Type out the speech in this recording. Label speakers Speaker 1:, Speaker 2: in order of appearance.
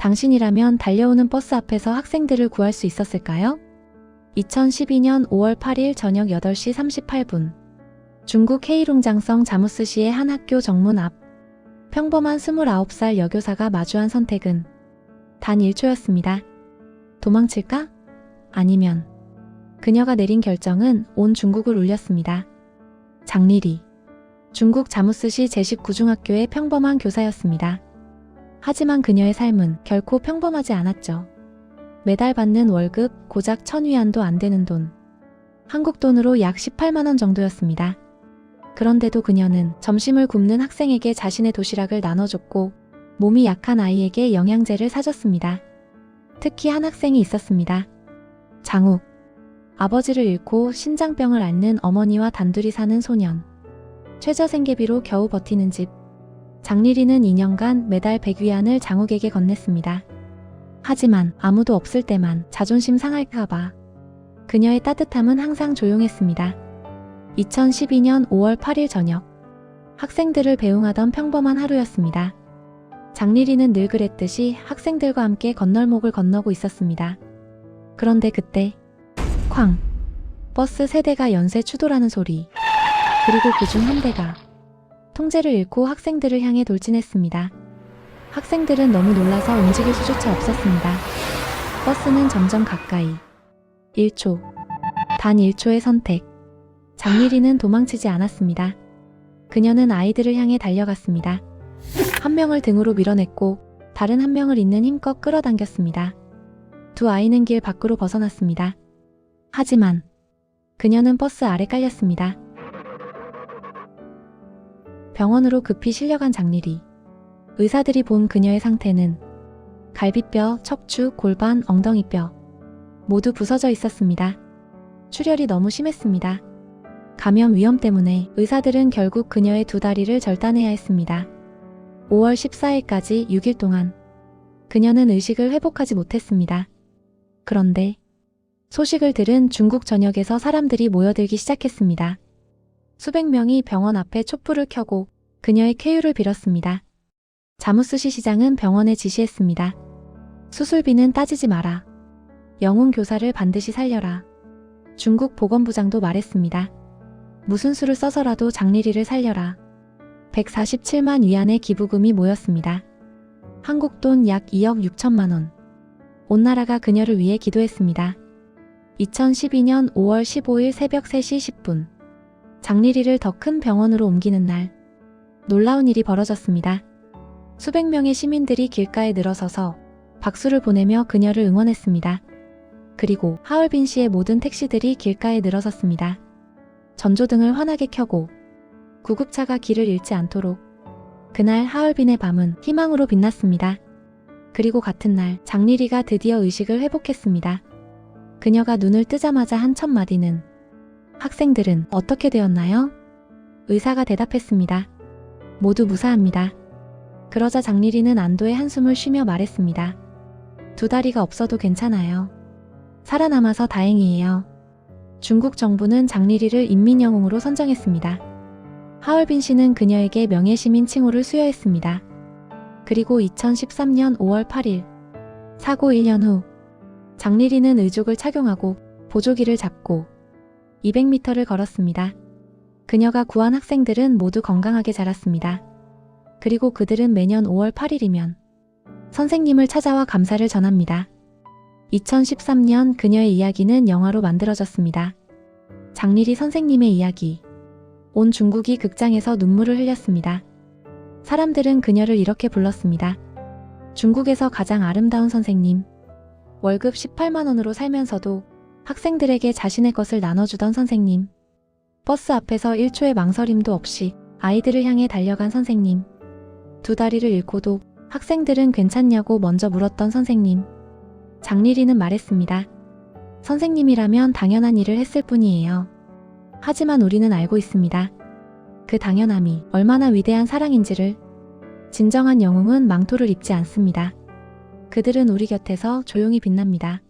Speaker 1: 당신이라면 달려오는 버스 앞에서 학생들을 구할 수 있었을까요? 2012년 5월 8일 저녁 8시 38분. 중국 헤이룽장성 자무스시의 한 학교 정문 앞. 평범한 29살 여교사가 마주한 선택은 단 1초였습니다. 도망칠까? 아니면 그녀가 내린 결정은 온 중국을 울렸습니다. 장리리. 중국 자무스시 제19중학교의 평범한 교사였습니다. 하지만 그녀의 삶은 결코 평범하지 않았죠. 매달 받는 월급 고작 1000위안도 안 되는 돈. 한국 돈으로 약 18만 원 정도였습니다. 그런데도 그녀는 점심을 굶는 학생에게 자신의 도시락을 나눠줬고 몸이 약한 아이에게 영양제를 사줬습니다. 특히 한 학생이 있었습니다. 장욱. 아버지를 잃고 신장병을 앓는 어머니와 단둘이 사는 소년. 최저생계비로 겨우 버티는 집. 장리리는 2년간 매달 100위안을 장욱에게 건넸습니다. 하지만 아무도 없을 때만 자존심 상할까봐 그녀의 따뜻함은 항상 조용했습니다. 2012년 5월 8일 저녁. 학생들을 배웅하던 평범한 하루였습니다. 장리리는 늘 그랬듯이 학생들과 함께 건널목을 건너고 있었습니다. 그런데 그때 쾅! 버스 3대가 연쇄 추돌하는 소리. 그리고 그중 한 대가 통제를 잃고 학생들을 향해 돌진했습니다. 학생들은 너무 놀라서 움직일 수조차 없었습니다. 버스는 점점 가까이. 1초. 단 1초의 선택. 장리리는 도망치지 않았습니다. 그녀는 아이들을 향해 달려갔습니다. 한 명을 등으로 밀어냈고 다른 한 명을 있는 힘껏 끌어당겼습니다. 두 아이는 길 밖으로 벗어났습니다. 하지만 그녀는 버스 아래 깔렸습니다. 병원으로 급히 실려간 장리리. 의사들이 본 그녀의 상태는 갈비뼈, 척추, 골반, 엉덩이뼈 모두 부서져 있었습니다. 출혈이 너무 심했습니다. 감염 위험 때문에 의사들은 결국 그녀의 두 다리를 절단해야 했습니다. 5월 14일까지 6일 동안 그녀는 의식을 회복하지 못했습니다. 그런데 소식을 들은 중국 전역에서 사람들이 모여들기 시작했습니다. 수백 명이 병원 앞에 촛불을 켜고 그녀의 쾌유를 빌었습니다. 자무스시 시장은 병원에 지시했습니다. 수술비는 따지지 마라. 영웅 교사를 반드시 살려라. 중국 보건부장도 말했습니다. 무슨 수를 써서라도 장리리를 살려라. 147만 위안의 기부금이 모였습니다. 한국 돈 약 2억 6천만 원. 온 나라가 그녀를 위해 기도했습니다. 2012년 5월 15일 새벽 3시 10분. 장리리를 더 큰 병원으로 옮기는 날. 놀라운 일이 벌어졌습니다. 수백 명의 시민들이 길가에 늘어서서 박수를 보내며 그녀를 응원했습니다. 그리고 하얼빈시의 모든 택시들이 길가에 늘어섰습니다. 전조등을 환하게 켜고 구급차가 길을 잃지 않도록. 그날 하얼빈의 밤은 희망으로 빛났습니다. 그리고 같은 날 장리리가 드디어 의식을 회복했습니다. 그녀가 눈을 뜨자마자 한 첫 마디는 학생들은 어떻게 되었나요? 의사가 대답했습니다. 모두 무사합니다. 그러자 장리리는 안도의 한숨을 쉬며 말했습니다. 두 다리가 없어도 괜찮아요. 살아남아서 다행이에요. 중국 정부는 장리리를 인민영웅으로 선정했습니다. 하얼빈시는 그녀에게 명예시민 칭호를 수여했습니다. 그리고 2013년 5월 8일 사고 1년 후 장리리는 의족을 착용하고 보조기를 잡고 200m를 걸었습니다. 그녀가 구한 학생들은 모두 건강하게 자랐습니다. 그리고 그들은 매년 5월 8일이면 선생님을 찾아와 감사를 전합니다. 2013년 그녀의 이야기는 영화로 만들어졌습니다. 장리리 선생님의 이야기. 온 중국이 극장에서 눈물을 흘렸습니다. 사람들은 그녀를 이렇게 불렀습니다. 중국에서 가장 아름다운 선생님. 월급 18만 원으로 살면서도 학생들에게 자신의 것을 나눠주던 선생님. 버스 앞에서 1초의 망설임도 없이 아이들을 향해 달려간 선생님. 두 다리를 잃고도 학생들은 괜찮냐고 먼저 물었던 선생님. 장리리는 말했습니다. 선생님이라면 당연한 일을 했을 뿐이에요. 하지만 우리는 알고 있습니다. 그 당연함이 얼마나 위대한 사랑인지를. 진정한 영웅은 망토를 입지 않습니다. 그들은 우리 곁에서 조용히 빛납니다.